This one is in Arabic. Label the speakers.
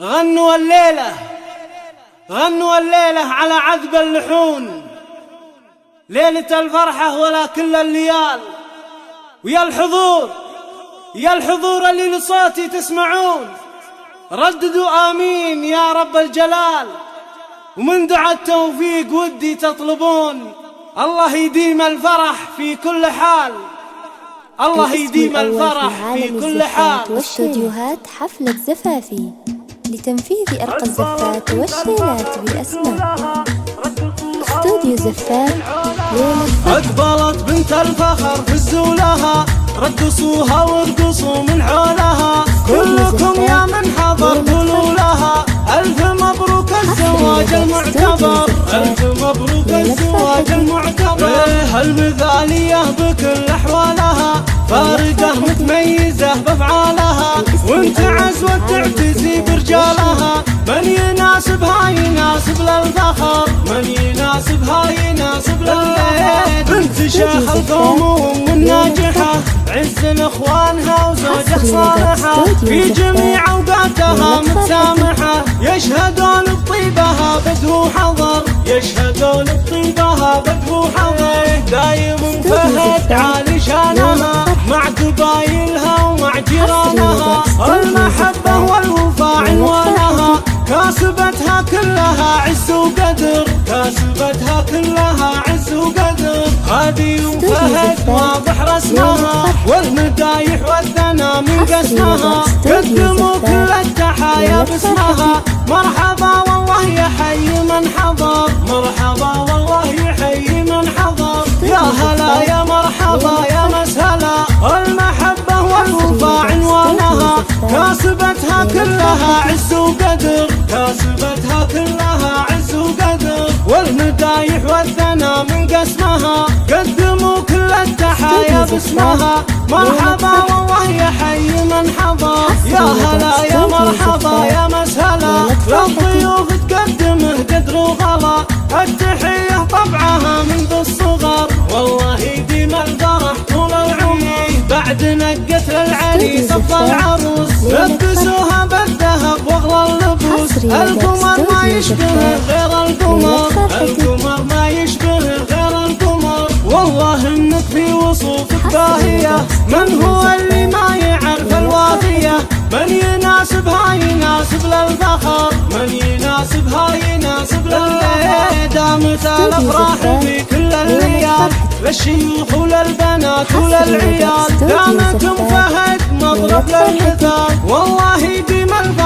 Speaker 1: غنوا الليلة غنوا الليلة على عذب اللحون، ليلة الفرحة ولا كل الليال. ويا الحضور يا الحضور اللي لصوتي تسمعون، رددوا آمين يا رب الجلال. ومن دعاء التوفيق ودي تطلبون، الله يديم الفرح في كل حال، الله يديم الفرح في كل حال.
Speaker 2: واستوديوهات حفلة زفافي لتنفيذ أرقى الزفات والشيلات بالأسماء. استوديو زفاف ليلة
Speaker 1: أقبلت بنت الفخر فزوا لها، رقصوها وارقصوا من حولها. كلكم يا من حضر قولوا لها ألف مبروك الزواج المعتبر، ألف مبروك الزواج المعتبر. المثالية بكل أحوالها، فارقة متميزة بأفعالها، وانت عزوة تعتزي برجالها. من يناسبها يناسب للفخر، من يناسبها يناسب للفخر. بنت شيخ القوم والناجحة، عز لاخوانها وزوجة صالحة، في جميع اوقاتها متسامحة. يشهدون بطيبها بدو حضر، يشهدون بطيبها بدو حضر. دايم فهد عالي شانها، مع قبايلها ومع جيرانها. المحبة والوفاء عنوانها، كاسبتها كلها عز وقدر، كاسبتها كلها عز وقدر. هذه ام فهد واضح رسمها، والمدايح والثنا من قسمها. قدموا كل التحايا باسمها، مرحبا والله يحيي من حضر، مرحبا والله يحيي من حضر. يا هلا يا مرحبا يا مسهلا، المحبة والوفاء عنوانها، كاسبتها كلها عز وقدر، كاسبتها كلها عز وقدر. والمدايح والثنا من قسمها، قدموا كل التحايا باسمها، مرحبا والله يحيي من حضر. يا هلا يا مرحبا يا مسهلا، للضيوف تقدمه قدر وغلا. التحية طبعها منذ الصغر، والله يديم الفرح طول العمر. بعد نقت للعريس افضل عروس، لبسوها بالذهب واغلى اللبوس. القمر ما يشبه غير القمر، القمر ما يشبه غير القمر. والله انك في وصوفك باهية، من هو اللي ما يعرف الوافية. من يناسبها يناسب للفخر، من يناسبها يناسب للفخر. دامت الافراح في كل الليال، للشيوخ وللبنات وللعيال. دامت ام فهد مضرب للمثال، والله يديم الفرح